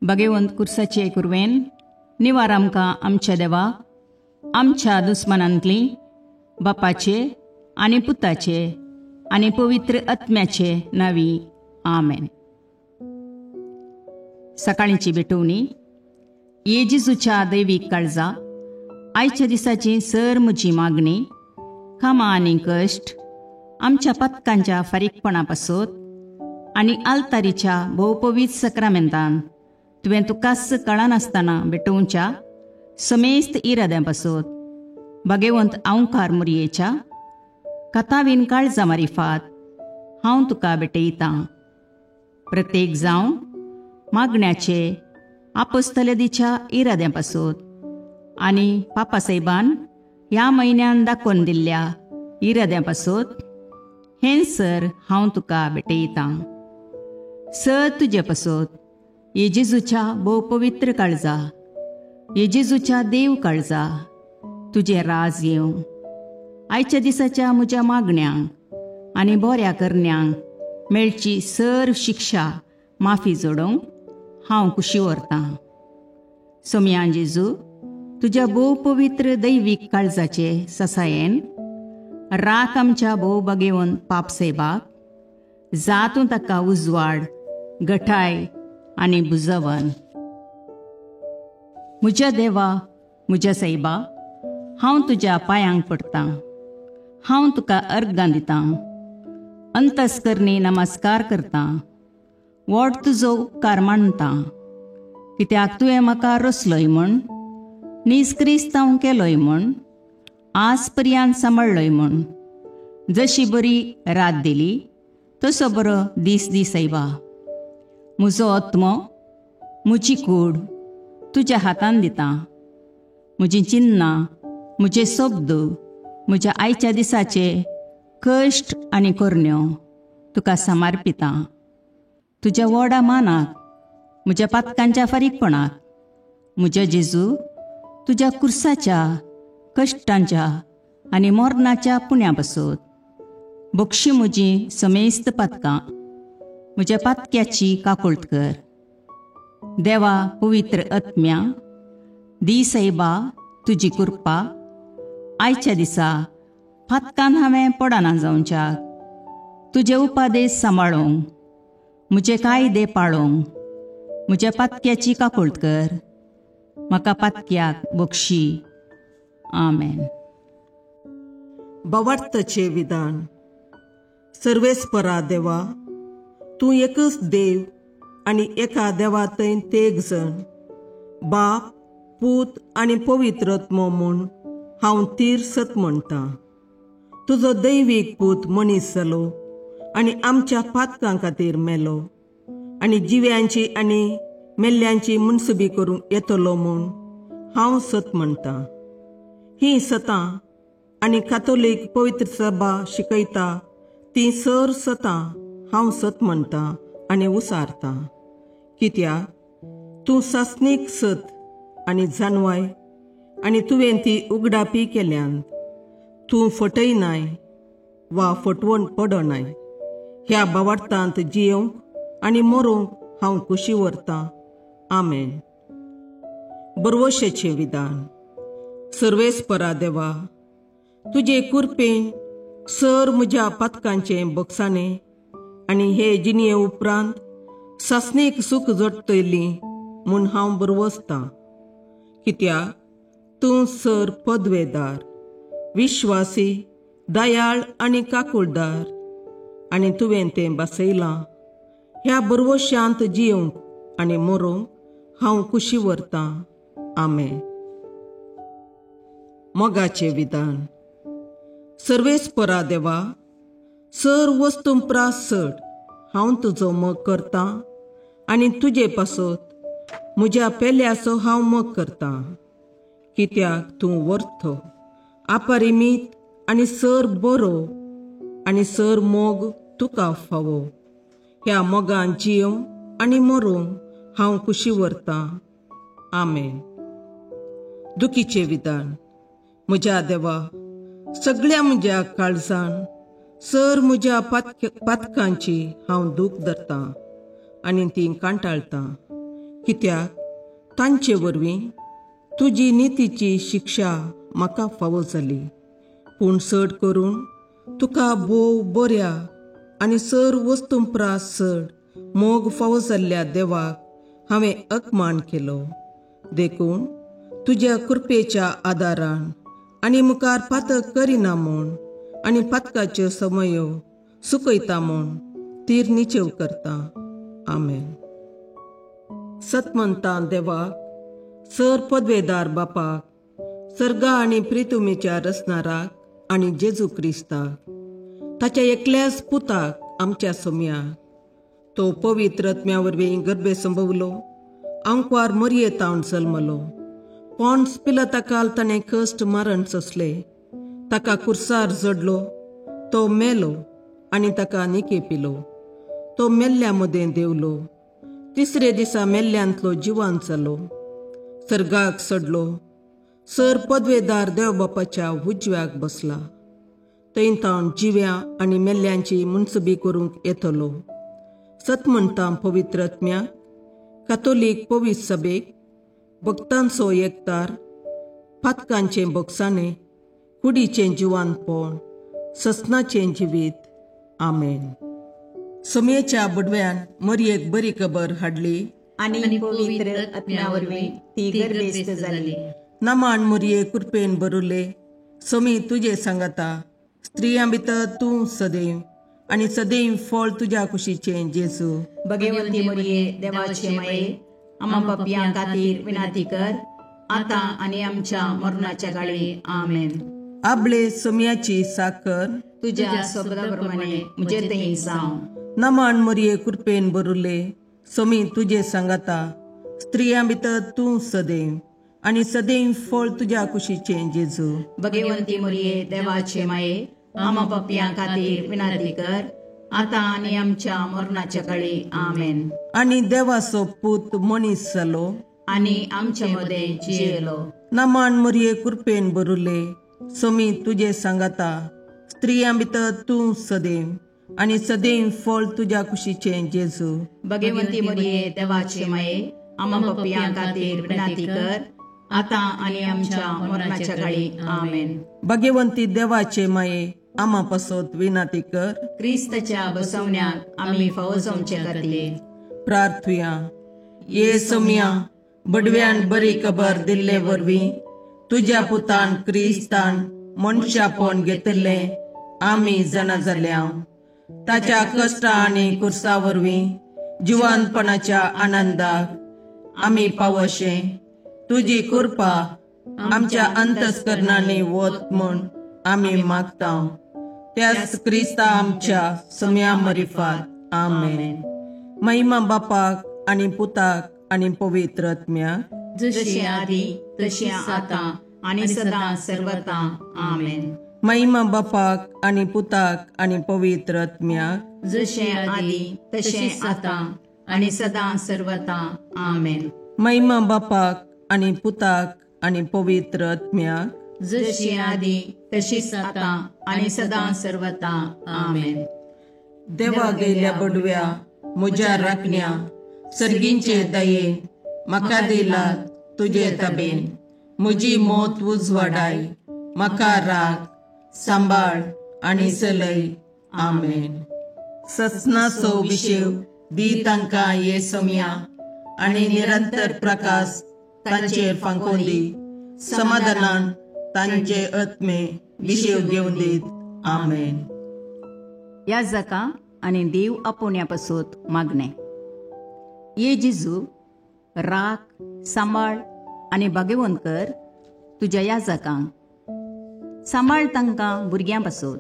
भगवंत कुर्साचे कुरवेन निवार आमकां आमच्या देवा आमच्या दुस्मनांतली बापाचे आनी पुताचे आनी पवित्र आत्म्याचे नावी आमेन. सकाळींची भेटवणी. येजेजूच्या दैवीक काळजा आयच्या दिसाची सर म्हजी मागणी कामां आनी कश्ट आमच्या पथकांच्या फारीकपणा पासत आनी आल्तारीच्या भोवपवीत सक्रामेंतान तुवें तुकास कळनासतना भेटोवच्या समेस्त इराद्यां पासत भगवंत आवकार मुरयेच्या कथावीन काळजा मारिफात हांव तुका भेटयतां. प्रत्येक जावं मागण्याचे आपोस्तलदीच्या इराद्यां पासत आनी पापासाहेबान ह्या म्हयन्यान दाखोवन दिल्ल्या इराद्यां पासत हें सर हांव तुका भेटयतां. सर तुजे पासत येजेजूच्या भोव पवित्र काळजा, येजेजूच्या देव काळजा तुजें राज येवं. आयच्या दिसाच्या म्हज्या मागण्यांक आनी बऱ्या करण्यांक मेळची सर शिक्षा माफी जोडोवंक हांव कुशी व्हरतां. सोम्या जेजू, तुज्या भोव पवित्र दैवीक काळजाचे ससायेन राख आमच्या भोव भगवंत पापसेबाक जातूं ताका उजवाड घटाय आनी बुजवण. म्हज्या देवा म्हज्या सैबा, हांव तुज्या पांयांक पडटां. हांव तुका अर्गां दितां. अंतस्करणी नमस्कार करतां. व्हड तुजो उपकार मानतां. कित्याक तुवें म्हाका रचलोय म्हूण, निस्क्रिस्तांव केलोय म्हूण, आज पर्यंत सांबाळलोय म्हूण. जशी बरी रात दिली तसो बरो दीस दी सैबा. म्हजो आत्मो, म्हजी कूड तुज्या हातान दितां. म्हजीं चिन्नां, म्हजे शब्द, म्हज्या आयच्या दिसाचे कश्ट आनी करण्यो तुका समर्पितां. तुज्या व्हडा मानाक, म्हज्या पातकांच्या फारीकपणाक, म्हज्या जेजू तुज्या कुर्साच्या कश्टांच्या आनी मरणाच्या पुण्या पासत बक्षी म्हजी समेस्त पातकां, म्हज्या पातक्याची काकुळट कर. देवा पवित्र आत्म्या, दी सैबा तुजी कृपा आयच्या दिसा पातकान हांवें पडना जावच्याक तुजे उपादेश सांबाळोवंक, म्हजे कायदे पाळोवंक म्हज्या पातक्याची काकुळट कर. म्हाका पातक्याक बक्षी. आमेन. भावार्थाचे विधान. सर्वेस्परा देवा, तूं एकच देव आनी एका देवातय तेग जण, बाप, पूत आनी पवित्र आत्मो म्हूण हांव तीर सत म्हणटां. तुजो दैवीक पूत मनीस जालो आनी आमच्या पातकां खातीर मेलो आनी जिव्यांची आनी मेल्ल्यांची मुनसुबी करूंक येतलो म्हूण हांव सत म्हणटां. ही सतां आनी कातोलीक पवित्र सभा शिकयता ती सर सतां हांव सत म्हणटां आनी उसारतां. कित्याक तूं सासणीक सत आनी जानवाय आनी तुवें ती उगडापी केल्यांत तूं फटयनाय वा फटवण पडनाय. ह्या भावार्थांत जियोंक आनी मरोवंक हांव कुशी व्हरतां. आमेन. बरवशेचें विधान. सर्वेस्परा देवा, तुजे कृपेन सर म्हज्या पातकांचें बक्षाणें आनी हे जिणये उपरांत सासणेक सूख जोडटली म्हूण हांव बरवसतां. कित्याक तूं सर पदवेदार, विश्वासी, दयाळ आनी काकुळदार आनी तुवें तें बसयलां. ह्या बरवश्यांत जियोंक आनी मरोवंक हांव कुशी व्हरतां. आमेन. मोगाचें विधान. सर्वेस्परा देवा, सर वस्तुंपरास चड हांव तुजो मोग करतां आनी तुजे पासत म्हज्या पेल्याचो हांव मोग करतां. कित्याक तूं वर्थ, अपरिमीत आनी सर बरो आनी सर मोग तुका फावो. ह्या मोगान जियोंक आनी मरोवंक हांव कुशी व्हरतां. आमेन. दुखीचें विधान. म्हज्या देवा, सगळ्या म्हज्या काळजान सर म्हज्या पातकांची हांव दूख धरतां आनी ती कांटाळतां. कित्याक तांचे वरवीं तुजी नितीची शिक्षा म्हाका फावो जाली. पूण चड करून तुका भोव बऱ्या आनी सर वस्तूंपरास चड मोग फावो जाल्ल्या देवाक हांवें अकमान केलो. देखून तुज्या कृपेच्या आदारान आनी मुखार पातक करिना म्हूण आनी पातकाच्यो समयो सुकयता म्हूण तीर निचेव करता. आमेन. सतमंतां देवाक, सर पदवेदार बापाक, सर्गा आनी प्रितुमेच्या रचणाराक आनी जेजू क्रिस्ताक, ताच्या एकल्याच पुताक आमच्या सोम्याक, तो पवित्र आत्म्या वरवीं गर्भे संभवलो, अंकवार मरयेतावन जल्मलो, पोंस पिलाताकाल ताणें कश्ट मरण सोंसले, ताका कुर्सार जडलो, तो मेलो आनी ताका निकेपिलो, तो मेल्ल्या मदें देवलो, तिसरे दिसा मेल्ल्यांतलो जिवांत जालो, सर्गाक चडलो, सर पदवेदार देवबापाच्या उजव्याक बसला, थंय तावन जिव्या आनी मेल्ल्यांची मुनसबी करूंक येतलो. सतमंतां पवित्र आत्म्याक, कातोलीक पवित्र सभेक, भक्तांचो एकतार, पातकांचें भोगसाणें, कुडीचें जिवांतपण, ससनाचें जिवीत. आमेन. सोमयेच्या बुडव्यान मरयेक बरी खबर हाडली आनी पवित्र आत्म्या वरवीं ती गर्भेस्त जाली. नमान मरये कृपेन बरुले, सोमी तुजे सांगाता, स्त्रियां भितर तूं सदैव आनी सदैव फळ तुज्या कुशीचें जेजू. भगवंती मरिये देवाचे माये, आम्हा पापियां खातीर विनाती कर, आतां आनी आमच्या मरणाच्या काळी. आमेन. आपले सोमयाची साकर तुज्या शब्दाप्रमाणे म्हजे थंय जावं. नमान मरये कृपेन बरुले, सोमी तुजे सांगाता, स्त्रियां भितर तूं सदैव आनी सदैव फळ तुज्या कुशीचें जेजू. भगवंती मरिये देवाचे माये, आम्हा पापियां खातीर विनाती कर, आतां आनी आमच्या मरणाच्या काळी. आमेन. आनी देवाचो पूत मनीस जालो आनी आमचे मदें जियेलो. नमान मरये कृपेन बरुले, सोमी तुजे सांगाता, स्त्रियां भितर तूं सदैव आनी सदैव फळ तुज्या कुशीचें जेजू. भगवंती मरिये देवाचे माये, आम्हा पापियां खातीर विनाती कर, आतां आनी आमच्या मरणाच्या काळी. आमेन. भगवंती देवाचे माये, आम्हा पासत विनाती कर. क्रिस्ताच्या बसवण्याक आमी फावो जावचे खातीर प्रार्थुया. ये सोम्या, बडव्यान बरी खबर दिल्ले वरवीं तुज्या पुतान क्रिस्तान मनशापण घेतिल्लें आमी जाणा जाल्या, ताच्या कश्टा आनी कुर्सा वरवीं जिवंतपणाच्या आनंदाक आमी पावशे, तुजी कृपा आमच्या अंतस्करणांनी वत म्हूण आमी मागता. त्याच क्रिस्ता आमच्या सोम्या मरिफात. आमेन. महिमा बापाक आनी पुताक आनी पवित्र आत्म्याक, जशें आदी तशें आतां आनी सदां सर्वदा. आमेन. महिमा बापाक आनी पुताक आनी पवित्र आत्म्याक, जशें आदी तशें आतां आनी सदां सर्वदा. आमेन. महिमा बापाक आनी पुताक आनी पवित्र आत्म्याक, जशी आदी तशीच आतां आनी सदां सर्वदा. आमेन. देवा गेल्या बडव्या म्हज्या राखण्या, सर्गींचे दयेन म्हाका दिलात तुजे ताबेन, म्हजी मोत उजवाडाय, म्हाका राख, सांबाळ आनी चलय. आमेन. ससनाचो विशेव दी तांकां ये सोम्या, आनी निरंतर प्रकाश तांचेर फांकोन दी, समाधानान तांचे आत्मे विशेव घेवन दीत. आमेन. याजका आनी देव आपोवण्या पासून मागणे. ये जेजू, राख, सांबाळ आनी भगवंत कर तुज्या याजकांक. सांबाळ तांकां भुरग्यां पासून,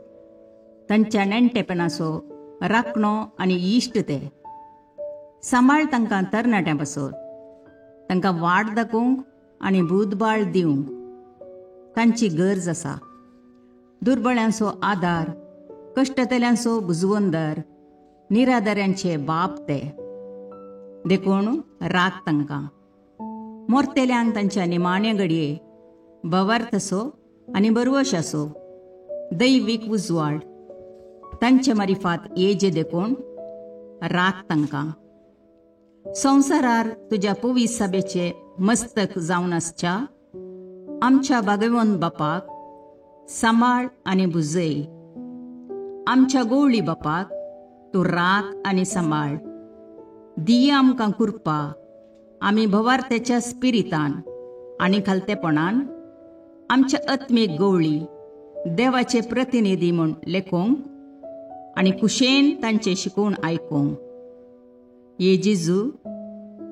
तांच्या नेणटेपणाचो राखणो आनी इश्ट ते. सांबाळ तांकां तरणाट्यां पासून, तांकां वाट दाखोवंक आनी बुधबाळ दिवंक तांची गरज आसा. दुर्बळ्यांचो आदार, कश्टतल्यांचो बुजवंदर, निराधाऱ्यांचे बाप ते. देखून राख तांकां. मोरतेल्यांक तांच्या निमाणे घडये भवार्थसो आनी बरवशाचो दैवीक उजवाड तांचे मारिफात येजे देखून राख तांकां. संवसारार तुज्या पवित्र सभेचे मस्तक जावन आसच्या आमच्या भागवंत बापाक सांबाळ आनी बुजय. आमच्या गवळी बापाक तूं राख आनी सांबाळ. दिया आमकां कुरपा आमी भवार्थ्याच्या स्पिरितान आनी खालतेपणान आमच्या आत्मीक गवळी देवाचे प्रतिनिधी म्हूण लेखोंक आनी कुशेन तांचे शिकवण आयकूंक. ये जेजू,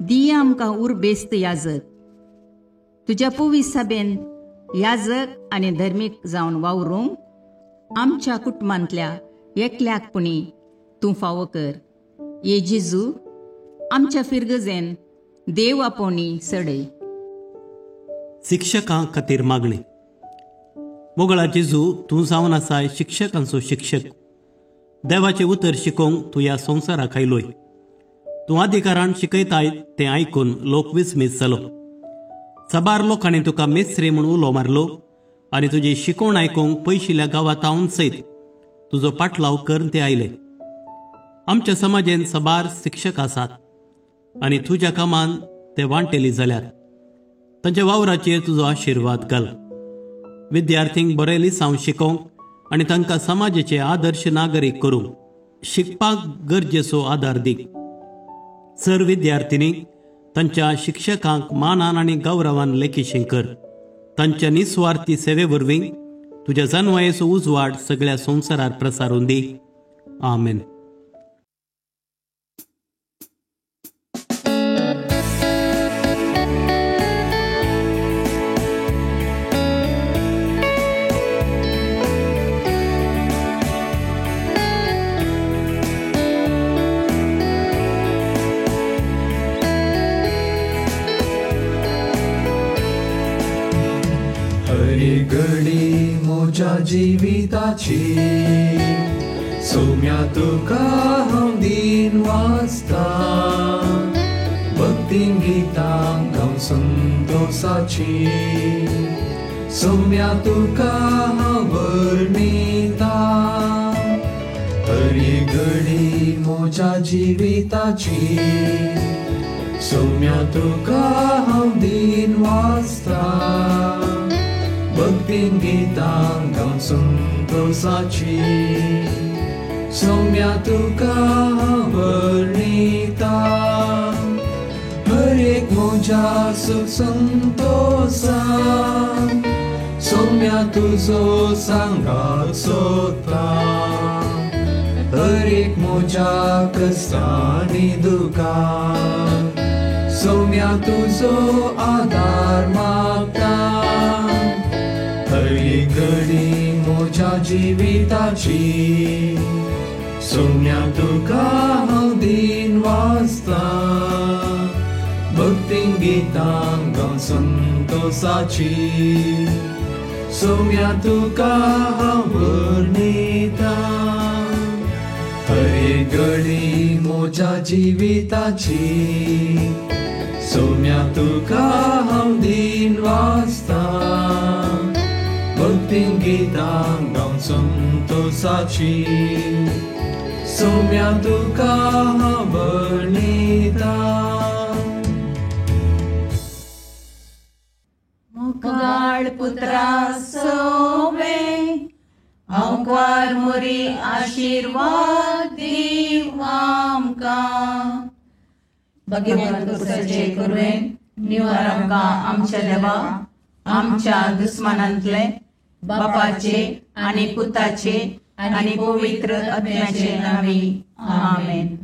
दिया आमकां उर्बेस्त याजक. तुज्या पवित्र सभेन याजक आनी धर्मीक जावन वावरूंक आमच्या कुटुंबांतल्या एकल्याकपणी तूं फावो कर. ये जेजू, आमच्या फिरगजेन देव आपोवणी सडय. शिक्षकां खातीर मागणी. मोगळा जेजू, तूं जावन आसाय शिक्षकांचो शिक्षक. देवाचें उतर शिकोवंक तूं ह्या संवसाराक आयलोय. तूं अधिकारान शिकयताय तें आयकून लोक विस्मीत जालो. सबार लोकांनी तुका मेस्त्री म्हूण उलो मारलो आनी तुजी शिकोवण आयकूंक पयशिल्ल्या गांवांतावन सयत तुजो पाटलाव करून ते आयले. आमच्या समाजेन सबार शिक्षक आसात आनी तुज्या कामान ते वांटेली जाल्यात. तांच्या वावराचेर तुजो आशिर्वाद घाल. विद्यार्थींक बरे लिसांव शिकोवंक आनी तांकां समाजाचे आदर्श नागरीक करूंक शिकपाक गरजेचो आदार दी. सर विद्यार्थिनी तांच्या शिक्षकांक मानान आनी गौरवान लेखीशीं कर. तांच्या निस्वार्थी सेवे वरवीं तुज्या जन्मयेचो उजवाड सगळ्या संवसारार प्रसारून दी. आमेन. घडी म्हज्या जिविताची सौम्या तुका हांव दिन वाचता. भक्तीन गितां गावन संतोषाची सौम्या तुका हांव वर्णिता. हरी घडी म्हज्या जिविताची सौम्या तुका हांव दिन वाचता. भक्तीन गितां गावन संतोषाची सौम्या तुका वर्णिता. हर एक म्हज्या सुख संतोषान सौम्या तुजो सांगात सोदता. हर एक म्हज्या कश्टांनी दुखान सौम्या तुजो आदार मागता. हरी घडी म्हज्या जिविताची सौम्या तुका हांव दिन वाचता. भक्तीन गितां गावन संतोषाची सौम्या तुका हांव वर्णिता. हरी घडी म्हज्या जिविताची सौम्या तुका हांव दिन वाचता. भक्तीन गितां गावन संतोषाची सौम्या तुका हांव वर्णिता. मोगाळ पुत्रा सोवे आमकां मोरी आशिर्वाद दीव आमकां. भगवंत पुत्राचे करुणेन निवार आमकां आमच्या देवा आमच्या दुस्मानांतले बापाचे आनी पुताचे आनी पवित्र आत्म्याचे नांवी. आमेन.